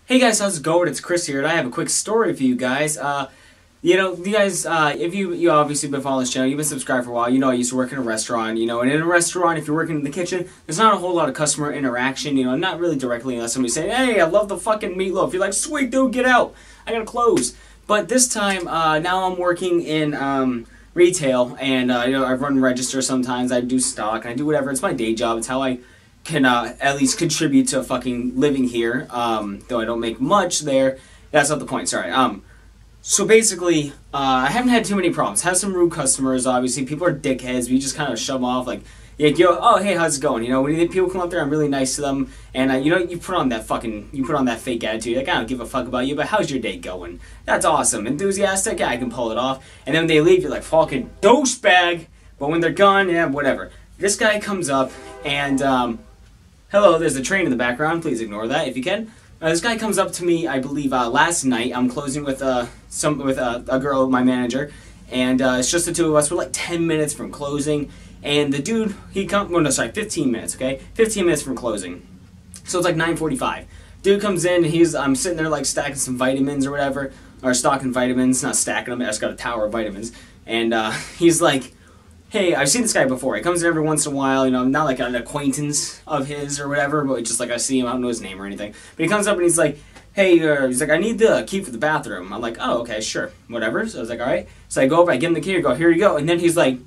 Hey guys, how's it going? It's Chris here, and I have a quick story for you guys. If you obviously been following this channel, you've been subscribed for a while, you know I used to work in a restaurant, and in a restaurant, if you're working in the kitchen, there's not a whole lot of customer interaction, not really directly unless somebody's saying, hey, I love the fucking meatloaf. You're like, sweet dude, get out. I gotta close. But this time, now I'm working in, retail, and, I run register sometimes, I do stock, I do whatever. It's my day job. It's how I can at least contribute to fucking living here, though I don't make much there. That's not the point, sorry. So basically, I haven't had too many problems. Have some rude customers, obviously. People are dickheads. We just kind of shove them off, like, oh, hey, how's it going? When people come up there, I'm really nice to them, and, you put on that fake attitude, like, I don't give a fuck about you, but how's your day going? That's awesome. Enthusiastic? Yeah, I can pull it off. And then when they leave, you're like, fucking douchebag. But when they're gone, yeah, whatever. This guy comes up, and, hello, there's a train in the background. Please ignore that if you can. This guy comes up to me, I believe, last night. I'm closing with a girl, my manager, and it's just the two of us. We're like 10 minutes from closing, and the dude, 15 minutes, okay? 15 minutes from closing. So it's like 9:45. Dude comes in, and I'm sitting there like stacking some vitamins or whatever, or stocking vitamins, not stacking them, I just got a tower of vitamins, and he's like, hey, I've seen this guy before. He comes in every once in a while, not like an acquaintance of his or whatever, but just like I see him, I don't know his name or anything. But he comes up and he's like, hey, he's like, I need the key for the bathroom. I'm like, oh, okay, sure, whatever. So I was like, all right. So I go up, I give him the key, I go, here you go. And then he's like,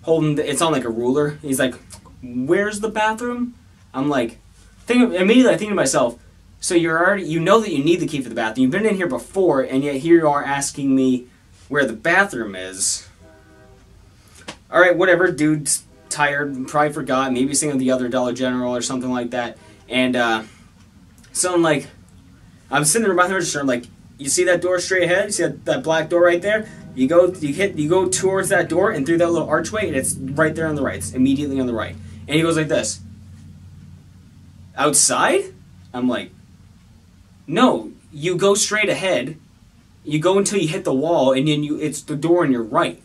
it's on like a ruler. He's like, where's the bathroom? I'm like, immediately I think to myself, so you know that you need the key for the bathroom. You've been in here before, and yet here you are asking me where the bathroom is. Alright, whatever, dude's tired, probably forgot, maybe he's thinking of the other Dollar General or something like that. And, so I'm like, I'm sitting there by the register, I'm like, you see that door straight ahead? You see that black door right there? You go towards that door and through that little archway, and it's right there on the right. It's immediately on the right. And he goes like this. Outside? I'm like, no, you go straight ahead, you go until you hit the wall, and then it's the door on your right.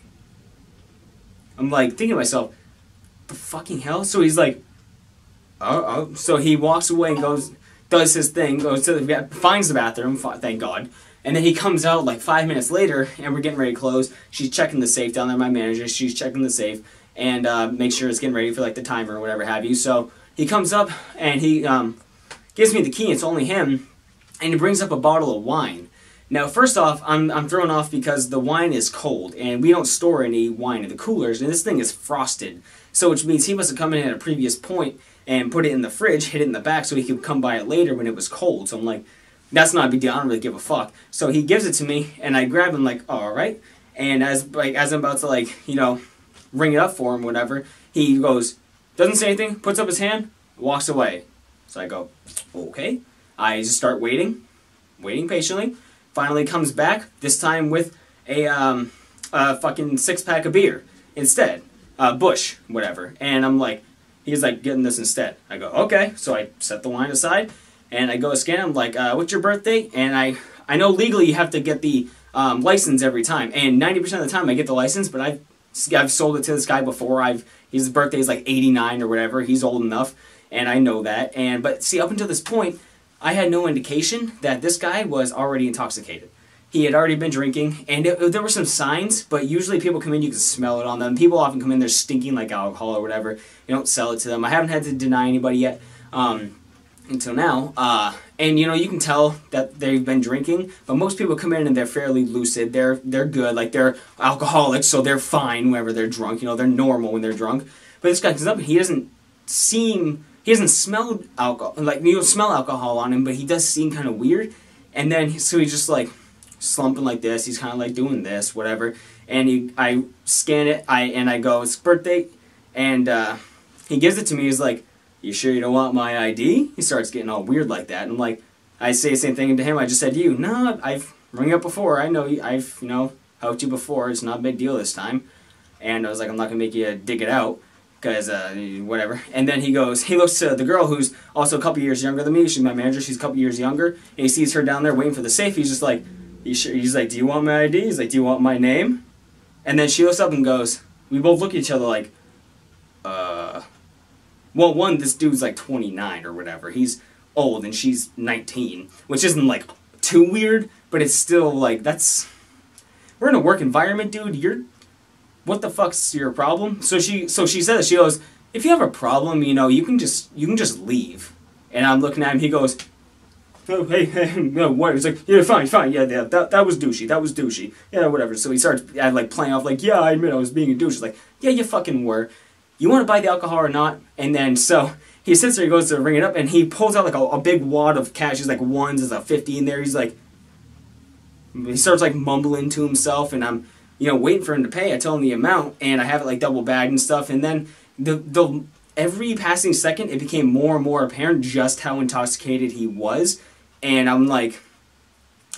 I'm like thinking to myself, the fucking hell? So he's like, oh. So he walks away and does his thing, finds the bathroom, thank God. And then he comes out like 5 minutes later, and we're getting ready to close. She's checking the safe down there, my manager. She's checking the safe and make sure it's getting ready for like the timer or whatever have you. So he comes up and he gives me the key. It's only him, and he brings up a bottle of wine. Now, first off, I'm thrown off because the wine is cold, and we don't store any wine in the coolers, and this thing is frosted. So, which means he must have come in at a previous point and put it in the fridge, hid it in the back, so he could come by it later when it was cold. So I'm like, that's not a big deal, I don't really give a fuck. So he gives it to me, and I grab him like, oh, alright. And as I'm about to ring it up for him, whatever, he goes, doesn't say anything, puts up his hand, walks away. So I go, okay. I just start waiting patiently. Finally comes back, this time with a fucking 6-pack of beer instead. Bush, whatever. And I'm like, he's like, getting this instead. I go, okay. So I set the wine aside, and I go scan. I'm like, what's your birthday? And I know legally you have to get the license every time. And 90% of the time I get the license, but I've sold it to this guy before. His birthday is like 89 or whatever. He's old enough, and I know that. But see, up until this point, I had no indication that this guy was already intoxicated. He had already been drinking, and there were some signs, but usually people come in, you can smell it on them. People often come in, they're stinking like alcohol or whatever. You don't sell it to them. I haven't had to deny anybody yet until now. And, you can tell that they've been drinking, but most people come in and they're fairly lucid. They're good, like they're alcoholics, so they're fine whenever they're drunk. They're normal when they're drunk. But this guy comes up and he hasn't smelled alcohol, you don't smell alcohol on him, but he does seem kind of weird. And then, so he's just like slumping like this, he's kind of like doing this, whatever. And I scan it, and I go, it's birthday, and he gives it to me, he's like, you sure you don't want my ID? He starts getting all weird like that, and I'm like, I say the same thing to him, I just said to you, no, I've rung you up before, I know you, I've, helped you before, it's not a big deal this time. And I was like, I'm not going to make you dig it out. Because, whatever. And then he looks to the girl who's also a couple years younger than me. She's my manager. She's a couple years younger. And he sees her down there waiting for the safe. He's just like, he's like, do you want my ID? He's like, do you want my name? And then she looks up and goes, we both look at each other like, well, this dude's like 29 or whatever. He's old and she's 19, which isn't like too weird, but it's still like, we're in a work environment, dude. What the fuck's your problem? So she says, she goes, if you have a problem, you know, you can just leave. And I'm looking at him, he goes, oh, hey, no, what? He's like, yeah, fine, yeah, that was douchey, yeah, whatever. So he starts, like, playing off, like, yeah, I admit I was being a douche. He's like, yeah, you fucking were. You want to buy the alcohol or not? And then, so, he sits there, he goes to ring it up, and he pulls out, like, a big wad of cash. He's like, ones, there's a 50 in there. He's like, he starts, like, mumbling to himself, and I'm, you know, waiting for him to pay. I tell him the amount, and I have it, like, double bagged and stuff, and then every passing second, it became more and more apparent just how intoxicated he was. And I'm like,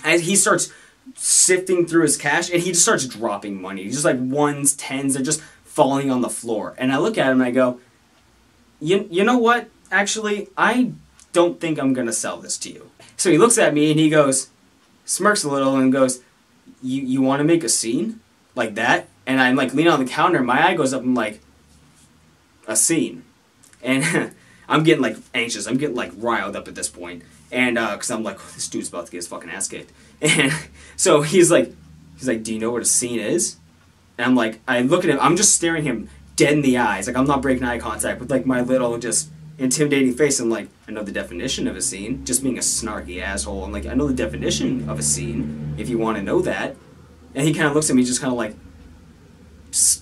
as he starts sifting through his cash, and he just starts dropping money. He's just like ones, tens, they're just falling on the floor. And I look at him and I go, you know what? Actually, I don't think I'm going to sell this to you. So he looks at me and he goes, smirks a little and goes, you want to make a scene? Like that? And I'm like leaning on the counter, and my eye goes up, and I'm like, a scene. And I'm getting like anxious. I'm getting like riled up at this point. And because I'm like, this dude's about to get his fucking ass kicked. And so he's like, do you know what a scene is? And I'm like, I look at him, I'm just staring him dead in the eyes. Like, I'm not breaking eye contact with like my little just intimidating face. I'm like, I know the definition of a scene. Just being a snarky asshole. I'm like, I know the definition of a scene, if you want to know that. And he kind of looks at me just kind of like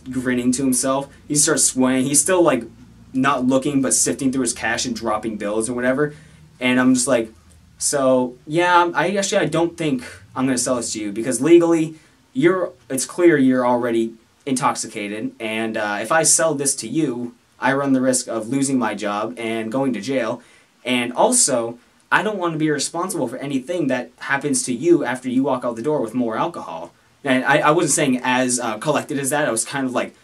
grinning to himself. He starts swaying. He's still like not looking, but sifting through his cash and dropping bills or whatever. And I'm just like, so yeah, I don't think I'm gonna sell this to you because legally, it's clear you're already intoxicated, and if I sell this to you, I run the risk of losing my job and going to jail, and also I don't want to be responsible for anything that happens to you after you walk out the door with more alcohol. And I wasn't saying as collected as that. I was kind of like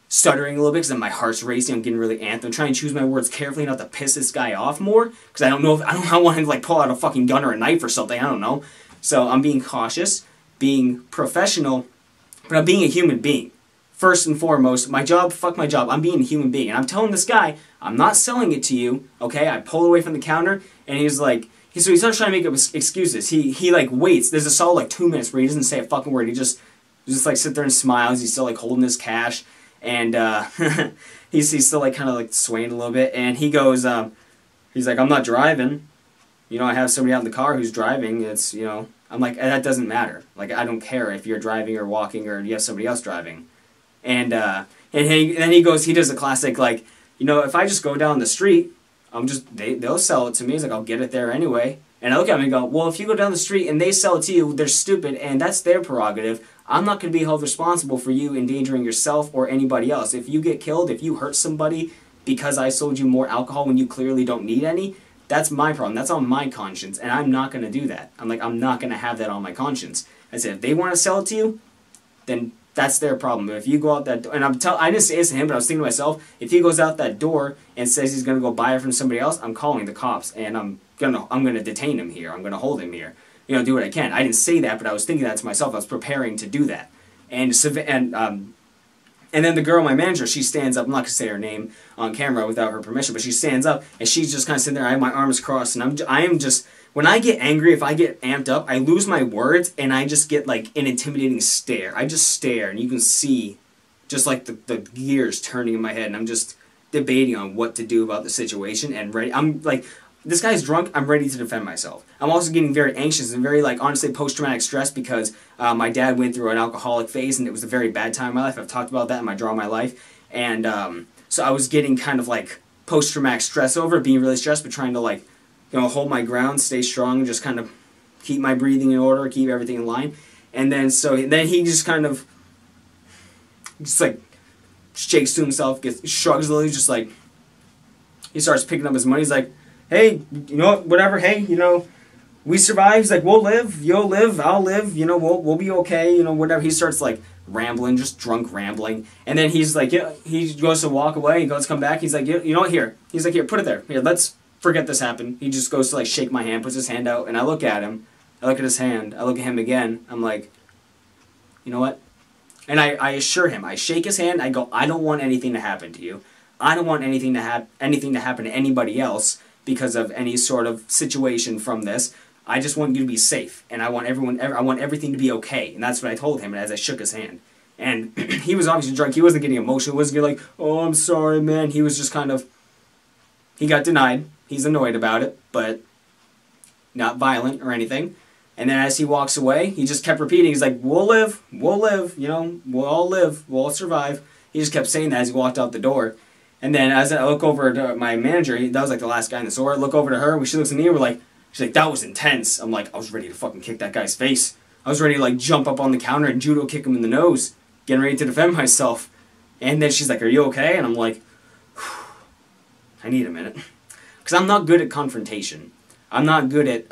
stuttering a little bit because my heart's racing. I'm getting really amped. I'm trying to choose my words carefully not to piss this guy off more because I don't want him to like pull out a fucking gun or a knife or something. I don't know. So I'm being cautious, being professional, but I'm being a human being. First and foremost, my job, fuck my job. I'm being a human being. And I'm telling this guy, I'm not selling it to you, okay? I pull away from the counter, and he's like, so he starts trying to make up excuses. He like waits. There's a solid like 2 minutes where he doesn't say a fucking word. He just like sit there and smiles. He's still like holding his cash. And he's still like kind of like swaying a little bit, and he goes, he's like, I'm not driving, you know, I have somebody out in the car who's driving. It's, you know, I'm like, that doesn't matter. Like, I don't care if you're driving or walking or you have somebody else driving. And then he goes, he does a classic like, you know, if I just go down the street, they'll sell it to me. He's like, I'll get it there anyway. And I look at him and go, well, if you go down the street and they sell it to you, they're stupid, and that's their prerogative. I'm not going to be held responsible for you endangering yourself or anybody else. If you get killed, if you hurt somebody because I sold you more alcohol when you clearly don't need any, that's my problem. That's on my conscience, and I'm not going to do that. I'm not going to have that on my conscience. I said, if they want to sell it to you, then that's their problem. But if you go out that door, and I didn't say this to him, but I was thinking to myself, if he goes out that door and says he's going to go buy it from somebody else, I'm calling the cops, and I'm going to detain him here. I'm going to hold him here. You know, do what I can. I didn't say that, but I was thinking that to myself. I was preparing to do that. And then the girl, my manager, she stands up. I'm not going to say her name on camera without her permission, but she stands up, and she's just kind of sitting there. I have my arms crossed, and I am just, when I get angry, if I get amped up, I lose my words, and I just get like an intimidating stare. I just stare, and you can see just like the gears turning in my head, and I'm just debating on what to do about the situation, and ready. I'm like, this guy's drunk, I'm ready to defend myself. I'm also getting very anxious and very, like, honestly, post-traumatic stress because my dad went through an alcoholic phase, and it was a very bad time in my life. I've talked about that in my Draw My Life. And so I was getting kind of, like, post-traumatic stress over it, being really stressed, but trying to, like, you know, hold my ground, stay strong, and just kind of keep my breathing in order, keep everything in line. And then, then he just kind of, just, like, shakes to himself, shrugs a little, just, like, he starts picking up his money. He's like, hey, you know, whatever, hey, you know, we survive. He's like, we'll live, you'll live, I'll live, you know, we'll be okay, you know, whatever. He starts, like, rambling, just drunk rambling. And then he's like, yeah, he goes to walk away, he goes to come back, he's like, you know what, here. He's like, here, put it there. Here, let's forget this happened. He just goes to, like, shake my hand, puts his hand out, and I look at him. I look at his hand. I look at him again. I'm like, you know what? And I assure him. I shake his hand. I go, I don't want anything to happen to you. I don't want anything to happen to anybody else. because of any sort of situation from this. I just want you to be safe, and I want everything to be okay, and that's what I told him as I shook his hand. And he was obviously drunk. He wasn't getting emotional. He wasn't getting like, oh, I'm sorry, man. He was just kind of, he got denied. He's annoyed about it, but not violent or anything. And then as he walks away, he just kept repeating, he's like, we'll live, you know, we'll all live, we'll all survive. He just kept saying that as he walked out the door. And then as I look over to my manager, that was like the last guy in the store, I look over to her, and she looks at me, and we're like, she's like, that was intense. I'm like, I was ready to fucking kick that guy's face. I was ready to like jump up on the counter and judo kick him in the nose, getting ready to defend myself. And then she's like, are you okay? And I'm like, I need a minute. Because I'm not good at confrontation. I'm not good at,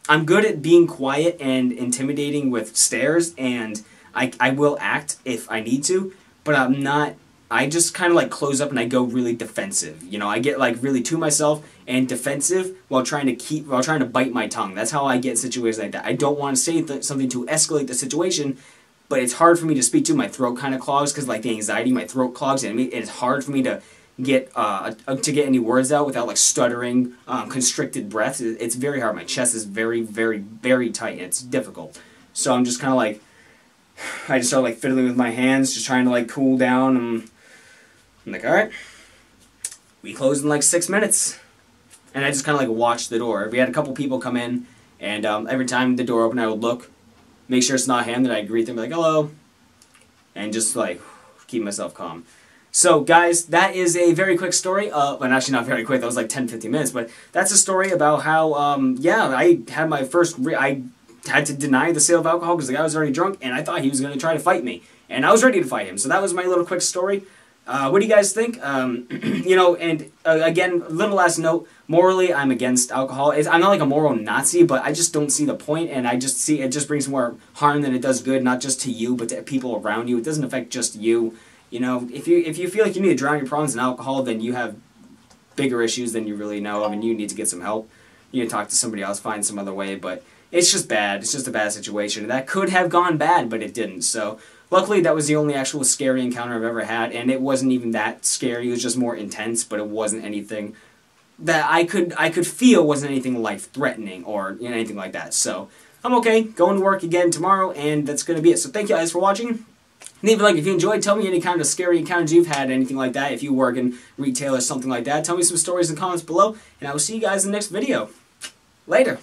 I'm good at being quiet and intimidating with stares, and I will act if I need to, but I'm not, I just kind of like close up and I go really defensive. You know, I get like really to myself and defensive while trying to bite my tongue. That's how I get situations like that. I don't want to say something to escalate the situation, but it's hard for me to speak to. My throat kind of clogs because like the anxiety, my throat clogs, and it's hard for me to get any words out without like stuttering, constricted breath. It's very hard. My chest is very, very, very tight. And it's difficult. So I'm just kind of like, I just start like fiddling with my hands, just trying to like cool down. I'm like, all right, we close in like 6 minutes. And I just kind of like watched the door. We had a couple people come in, and every time the door opened, I would look, make sure it's not him, then I'd greet them, be like, hello, and just like keep myself calm. So guys, that is a very quick story. Well, actually not very quick, that was like 10-15 minutes, but that's a story about how, yeah, I had my first, I had to deny the sale of alcohol because the guy was already drunk, and I thought he was going to try to fight me. And I was ready to fight him. So that was my little quick story. What do you guys think? You know, and again, little last note, morally, I'm against alcohol. I'm not like a moral Nazi, but I just don't see the point, and I just see it just brings more harm than it does good, not just to you, but to people around you. It doesn't affect just you. You know, if you feel like you need to drown your problems in alcohol, then you have bigger issues than you really know of, and you need to get some help. You need to talk to somebody else, find some other way, but it's just bad. It's just a bad situation. That could have gone bad, but it didn't. So luckily, that was the only actual scary encounter I've ever had, and it wasn't even that scary. It was just more intense, but it wasn't anything that I could feel wasn't anything life-threatening or anything like that. So I'm okay. Going to work again tomorrow, and that's going to be it. So thank you guys for watching. Leave a like if you enjoyed. Tell me any kind of scary encounters you've had, anything like that. If you work in retail or something like that, tell me some stories in the comments below, and I will see you guys in the next video. Later.